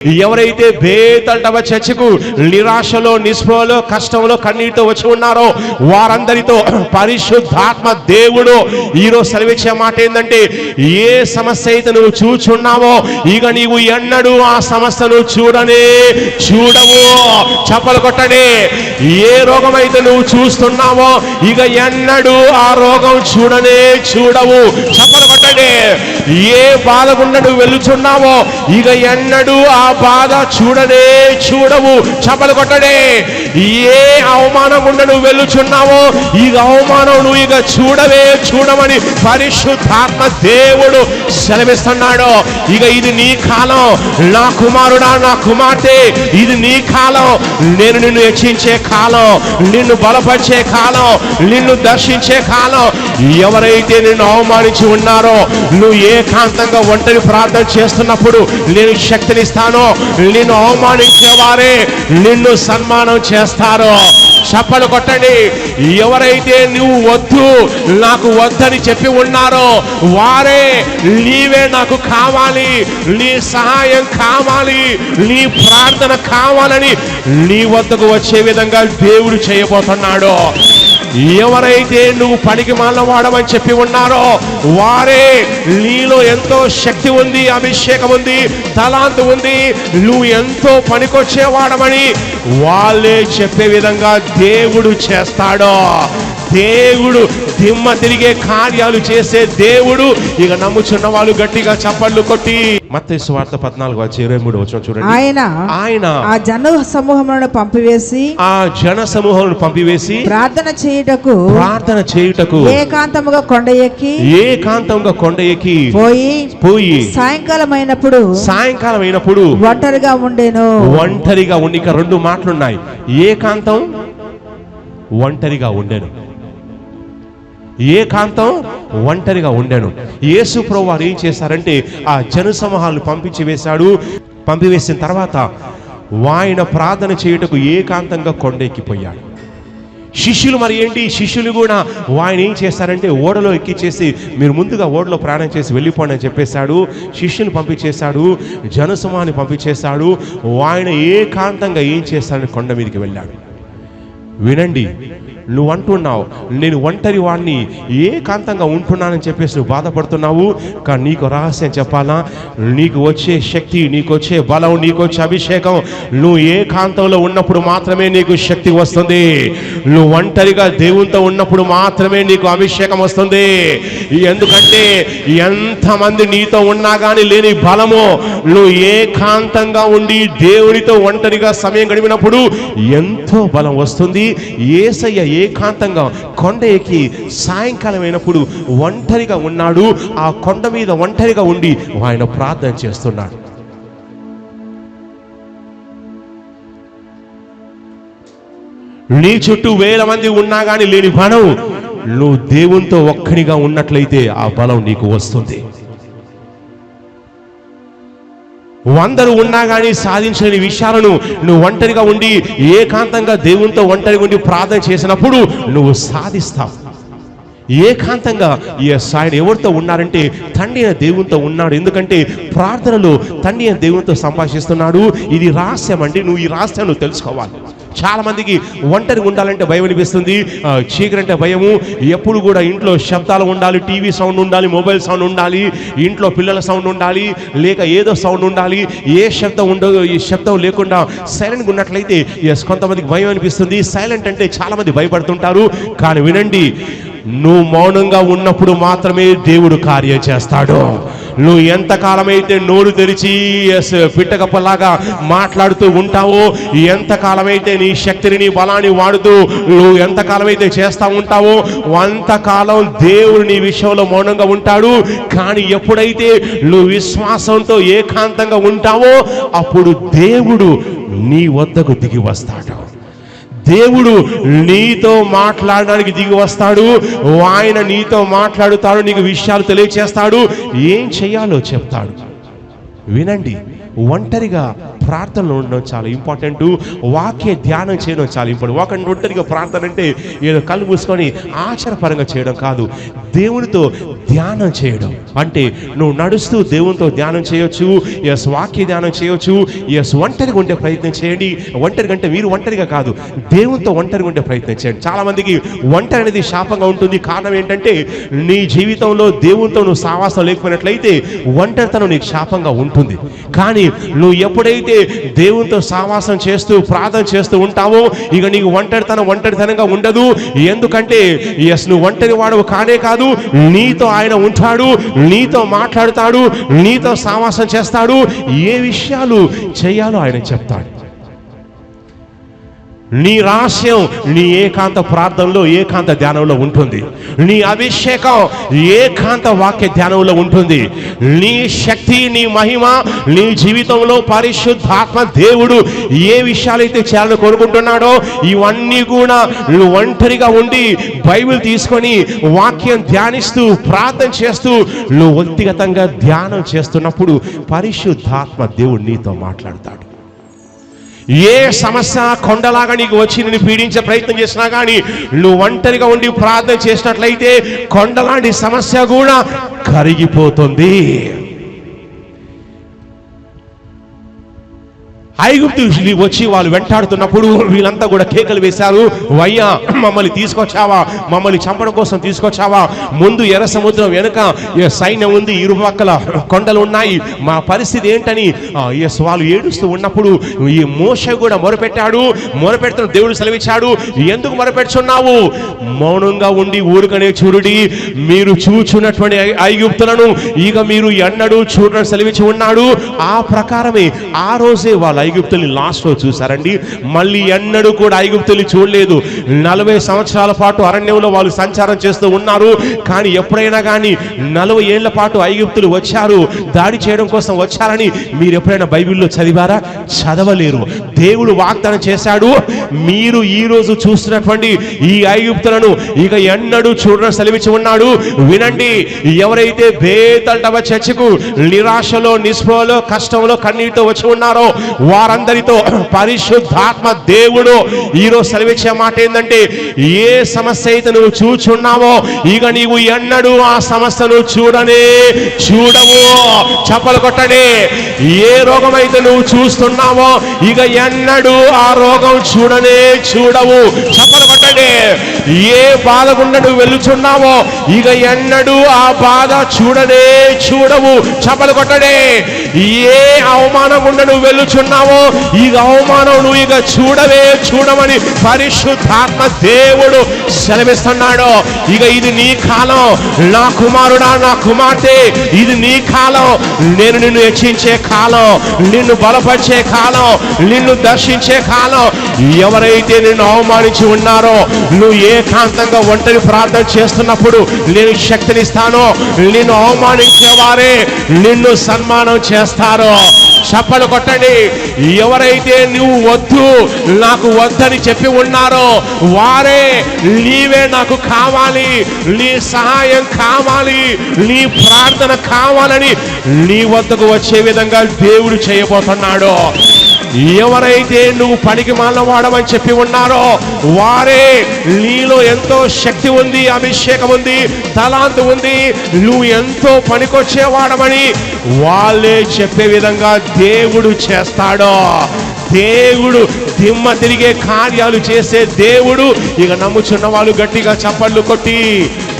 ఎవరైతే బేతంటవ చర్చకు నిరాశలో, నిస్పృహలో, కష్టంలో, కన్నీటితో వచ్చి ఉన్నారో వారందరితో పరిశుద్ధాత్మ దేవుడు ఈరోజు సెలవిచ్చే మాట ఏంటంటే, ఏ సమస్య అయితే నువ్వు చూచున్నావో ఇక నీవు ఎన్నడూ ఆ సమస్యను చూడవు. చప్పలు కొట్టండి. ఏ రోగం అయితే నువ్వు చూస్తున్నావో ఇక ఎన్నడూ ఆ రోగం చూడవు. చప్పలు కొట్టండి. ఏ బాధగుండా నువ్వు వెళ్తున్నావో ఇక ఎన్నడూ ఆ బాధ చూడవు. చప్పలు కొట్టడే. ఏ అవమానం గుండా నువ్వు వెళ్ళుచున్నావో ఇక అవమానం నువ్వు ఇక చూడమని పరిశుద్ధాత్మ దేవుడు సెలవిస్తున్నాడు. ఇక ఇది నీ కాలం, నా కుమారుడా, నా కుమార్తె, ఇది నీ కాలం. నేను నిన్ను హెచ్చించే కాలం, నిన్ను బలపరిచే కాలం, నిన్ను దర్శించే కాలం. ఎవరైతే నిన్ను అవమానించి ఉన్నారో నువ్వు ఏకాంతంగా ఒంటరి ప్రార్థన చేస్తున్నప్పుడు నేను శక్తినిస్తాను. నిన్ను అవమానించేవారే నిన్ను సన్మానం చేస్తారు. చప్పలు కొట్టండి. ఎవరైతే నువ్వు వద్దు, నాకు వద్దని చెప్పి ఉన్నారో వారే నీవే నాకు కావాలి, నీ సహాయం కావాలి, నీ ప్రార్థన కావాలని నీ వద్దకు వచ్చే విధంగా దేవుడు చేయబోతున్నాడు. ఎవరైతే నువ్వు పనికి మాలవాడమని చెప్పి ఉన్నారో వారే నీలో ఎంతో శక్తి ఉంది, అభిషేకం ఉంది, తలాంతు ఉంది, నువ్వు ఎంతో పనికొచ్చేవాడమని వాళ్ళే చెప్పే విధంగా దేవుడు చేస్తాడో. దేవుడు దిమ్మ తిరిగే కార్యాలు చేసే దేవుడు. ఇక నమ్ముచున్న వాళ్ళు గట్టిగా చప్పట్లు కొట్టి మత్తయి సువార్త 14:23 చూడండి. ఆయన ఆ జన సమూహములను పంపివేసి ప్రార్థన చేయుటకు ఏకాంతముగా కొండ ఎక్కి పోయి సాయంకాలమైనప్పుడు ఒంటరిగా ఉండి. ఇక రెండు మాటలున్నాయి. ఏకాంతం, ఒంటరిగా ఉండెను. యేసు ప్రభువు వారు ఏం చేశారంటే ఆ జనసమూహాలను పంపివేసిన తర్వాత ఆయన ప్రార్థన చేయుటకు ఏకాంతంగా కొండెక్కిపోయాడు. శిష్యులు మరి ఏంటి? శిష్యులు కూడా ఆయన ఏం చేశారంటే ఓడలో ఎక్కిచ్చేసి మీరు ముందుగా ఓడలో ప్రయాణం చేసి వెళ్ళిపోండి అని చెప్పేశాడు. శిష్యులు పంపించేశాడు, జనసమూహాన్ని పంపించేశాడు. ఆయన ఏకాంతంగా ఏం చేశాడని కొండ మీదకి వెళ్ళాడు. వినండి, నువ్వు అంటున్నావు నేను ఒంటరి వాడిని, ఏకాంతంగా ఉంటున్నానని చెప్పేసి నువ్వు బాధపడుతున్నావు. కానీ నీకు రహస్యం చెప్పాలా? నీకు వచ్చే శక్తి, నీకు వచ్చే బలం, నీకు వచ్చే అభిషేకం నువ్వు ఏకాంతంలో ఉన్నప్పుడు మాత్రమే నీకు శక్తి వస్తుంది. నువ్వు ఒంటరిగా దేవునితో ఉన్నప్పుడు మాత్రమే నీకు అభిషేకం వస్తుంది. ఎందుకంటే ఎంతమంది నీతో ఉన్నా కానీ లేని బలము నువ్వు ఏకాంతంగా ఉండి దేవునితో ఒంటరిగా సమయం గడిపినప్పుడు ఎంతో బలం వస్తుంది. యేసయ్య ఏకాంతంగా కొండ ఎక్కి సాయంకాలం అయినప్పుడు ఒంటరిగా ఉన్నాడు. ఆ కొండ మీద ఒంటరిగా ఉండి ఆయన ప్రార్థన చేస్తున్నాడు. నీ చుట్టూ వేల మంది ఉన్నా కానీ లేని బలం నువ్వు దేవునితో ఒక్కడిగా ఉన్నట్లయితే ఆ బలం నీకు వస్తుంది. 100 ఉన్నా కానీ సాధించలేని విషయాలను నువ్వు ఒంటరిగా ఉండి ఏకాంతంగా దేవునితో ఒంటరిగా ఉండి ప్రార్థన చేసినప్పుడు నువ్వు సాధిస్తావు. ఏకాంతంగా ఆయన ఎవరితో ఉన్నారంటే తండ్రి అయిన దేవునితో ఉన్నాడు. ఎందుకంటే ప్రార్థనలో తండ్రి అయిన దేవునితో సంభాషిస్తున్నాడు. ఇది రహస్యం అండి. నువ్వు ఈ రహస్యం నువ్వు తెలుసుకోవాలి. చాలా మందికి ఒంటరిగా ఉండాలంటే భయం అనిపిస్తుంది. చీకరంటే భయము. ఎప్పుడు కూడా ఇంట్లో శబ్దాలు ఉండాలి, టీవీ సౌండ్ ఉండాలి, మొబైల్ సౌండ్ ఉండాలి, ఇంట్లో పిల్లల సౌండ్ ఉండాలి, లేక ఏదో సౌండ్ ఉండాలి. ఏ శబ్దం ఉండదు, ఈ శబ్దం లేకుండా సైలెంట్గా ఉన్నట్లయితే కొంతమందికి భయం అనిపిస్తుంది. సైలెంట్ అంటే చాలా మంది భయపడుతుంటారు. కానీ వినండి, నువ్వు మౌనంగా ఉన్నప్పుడు మాత్రమే దేవుడు కార్యం చేస్తాడు. నువ్వు ఎంతకాలమైతే నోరు తెరిచి పిట్టకప్పలాగా మాట్లాడుతూ ఉంటావో, ఎంతకాలమైతే నీ శక్తిని, నీ బలాన్ని వాడుతూ నువ్వు ఎంతకాలమైతే చేస్తూ ఉంటావో అంతకాలం దేవుడు నీ విషయంలో మౌనంగా ఉంటాడు. కానీ ఎప్పుడైతే నువ్వు విశ్వాసంతో ఏకాంతంగా ఉంటావో అప్పుడు దేవుడు నీ వద్దకు దిగి వస్తాడు. దేవుడు నీతో మాట్లాడడానికి దిగి వస్తాడు. ఆయన నీతో మాట్లాడుతాడు, నీకు విషయాలు తెలియచేస్తాడు, ఏం చేయాలో చెప్తాడు. వినండి, ఒంటరిగా ప్రార్థనలో ఉండడం చాలా ఇంపార్టెంట్. వాక్య ధ్యానం చేయడం చాలా ఇంపార్టెంట్. ఒంటరిగా ప్రార్థన అంటే ఏదో కళ్ళు మూసుకొని ఆచారపరంగా చేయడం కాదు. దేవునితో ధ్యానం చేయడం అంటే నువ్వు నడుస్తూ దేవునితో ధ్యానం చేయొచ్చు. ఎస్, వాక్య ధ్యానం చేయొచ్చు. ఎస్, ఒంటరిగా ఉండే ప్రయత్నం చేయండి. ఒంటరిగా అంటే మీరు ఒంటరిగా కాదు, దేవునితో ఒంటరిగా ఉండే ప్రయత్నం చేయండి. చాలా మందికి ఒంటరి అనేది శాపంగా ఉంటుంది. కారణం ఏంటంటే నీ జీవితంలో దేవునితో నువ్వు సావాసం లేకపోయినట్లయితే ఒంటరితనం నీకు శాపంగా ఉంటుంది. కానీ నువ్వు ఎప్పుడైతే దేవునితో సావాసం చేస్తూ ప్రార్థన చేస్తూ ఉంటావో ఇక నీకు ఒంటరితనంగా ఉండదు. ఎందుకంటే ఎస్, నువ్వు ఒంటరి వాడు కానే కాదు, నీతో ఆయన ఉంటాడు, నీతో మాట్లాడుతాడు, నీతో సావాసం చేస్తాడు. ఏ విషయాలు చేయాలో ఆయన చెప్తాడు. నీ రహస్యం నీ ఏకాంత ప్రార్థనలో, ఏకాంత ధ్యానంలో ఉంటుంది. నీ అభిషేకం ఏకాంత వాక్య ధ్యానంలో ఉంటుంది. నీ శక్తి, నీ మహిమ నీ జీవితంలో పరిశుద్ధాత్మ దేవుడు ఏ విషయాలైతే చేయాలని కోరుకుంటున్నాడో ఇవన్నీ కూడా నువ్వు ఒంటరిగా ఉండి బైబిల్ తీసుకొని వాక్యం ధ్యానిస్తూ ప్రార్థన చేస్తూ నువ్వు వ్యక్తిగతంగా ధ్యానం చేస్తున్నప్పుడు పరిశుద్ధాత్మ దేవుడు నీతో మాట్లాడతాడు. ఏ సమస్య కొండలాగా నీకు వచ్చి నిన్ను పీడించే ప్రయత్నం చేసినా కానీ నువ్వు ఒంటరిగా ఉండి ప్రార్థన చేసినట్లయితే కొండలాంటి సమస్య కూడా కరిగిపోతుంది. ఐగుప్తు వచ్చి వాళ్ళు వెంటాడుతున్నప్పుడు వీళ్ళంతా కూడా కేకలు వేశారు, వయ్యా మమ్మల్ని తీసుకొచ్చావా, మమ్మల్ని చంపడం కోసం తీసుకొచ్చావా, ముందు ఎర్ర సముద్రం వెనుక సైన్యం ఉంది, ఇరుపక్కల కొండలు ఉన్నాయి, మా పరిస్థితి ఏంటని వాళ్ళు ఏడుస్తూ ఉన్నప్పుడు ఈ మోషే కూడా మొరపెడుతున్న దేవుడు సెలవిచ్చాడు, ఎందుకు మొరపెడుచున్నావు, మౌనంగా ఉండి ఊరుకనే చూడుడి, మీరు చూచున్నటువంటి ఐగుప్తులను ఇక మీరు ఎన్నడూ చూడని సెలవిచ్చి ఉన్నాడు. ఆ ప్రకారమే ఆ రోజే వాళ్ళు ఐగుప్తుల్ని లాస్ట్ లో చూశారండి. మళ్ళీ ఎన్నడూ కూడా ఐగుప్తుల్ని చూడలేదు. 40 సంవత్సరాల పాటు అరణ్యంలో వాళ్ళు సంచారం చేస్తూ ఉన్నారు. కానీ ఎప్పుడైనా కానీ 40 ఏళ్ల పాటు ఐగుప్తులు వచ్చారు, దాడి చేయడం కోసం వచ్చారని మీరు ఎప్పుడైనా బైబిల్లో చదివారా? చదవలేరు. దేవుడు వాగ్దానం చేశాడు, మీరు ఈ రోజు చూస్తున్నటువంటి ఈ ఐగుప్తులను ఇక ఎన్నడూ చూడడం సెలవిచ్చి ఉన్నాడు. వినండి, ఎవరైతే బేతల్టవ చర్చకు నిరాశలో, నిస్పృహలో, కష్టంలో, కన్నీటితో వచ్చి ఉన్నారో వారందరితో పరిశుద్ధాత్మ దేవుడు ఈరోజు సెలవిచ్చే మాట ఏంటంటే, ఏ సమస్య అయితే నువ్వు చూచున్నావో ఇక నీవు ఎన్నడూ ఆ సమస్యను చూడవు. చప్పలు కొట్టండి. ఏ రోగం అయితే నువ్వు చూస్తున్నావో ఇక ఎన్నడూ ఆ రోగం చూడవు. చప్పలు కొట్టండి. ఏ బాధ గుండా నువ్వు వెళ్ళుచున్నావో ఇక ఎన్నడూ ఆ బాధ చూడవు. చప్పలు కొట్టండి. ఏ అవమానం గుండా నువ్వు వెళ్ళుచున్నావో ఇక అవమానం నువ్వు ఇక చూడమని పరిశుద్ధాత్మ దేవుడు సెలవిస్తున్నాడు. ఇక ఇది నీ కాలం, నా కుమారుడా, నా కుమార్తె, ఇది నీ కాలం. నేను నిన్ను హెచ్చించే కాలం, నిన్ను బలపరిచే కాలం, నిన్ను దర్శించే కాలం. ఎవరైతే నిన్ను అవమానించి ఉన్నారో నువ్వు ఏకాంతంగా ఒంటరి ప్రార్థన చేస్తున్నప్పుడు నేను శక్తినిస్తాను. నిన్ను అవమానించే వారే నిన్ను సన్మానం చేస్తారు. చప్పలు కొట్టండి. ఎవరైతే నువ్వు నాకు వద్దని చెప్పి ఉన్నారో వారే నీవే నాకు కావాలి, నీ సహాయం కావాలి, నీ ప్రార్థన కావాలని నీ వద్దకు వచ్చే విధంగా దేవుడు చేయబోతున్నాడు. ఎవరైతే నువ్వు పనికి మాలవాడమని చెప్పి ఉన్నారో వారే నీలో ఎంతో శక్తి ఉంది, అభిషేకం ఉంది, తలాంతు ఉంది, నువ్వు ఎంతో పనికొచ్చేవాడమని వాళ్ళే చెప్పే విధంగా దేవుడు చేస్తాడో. దేవుడు దిమ్మ తిరిగే కార్యాలు చేసే దేవుడు. ఇక నమ్ముచున్న వాళ్ళు గట్టిగా చప్పళ్ళు కొట్టి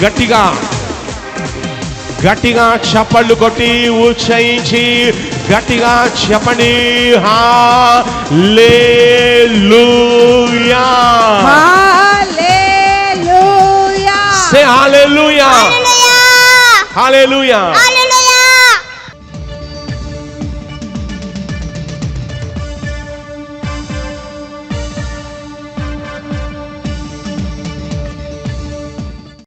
గట్టిగా చప్పళ్ళు కొట్టి ఉచ్చరించి గట్టిగా చెప్పండి, హల్లెలూయా, హల్లెలూయా, సే హల్లెలూయా, హల్లెలూయా.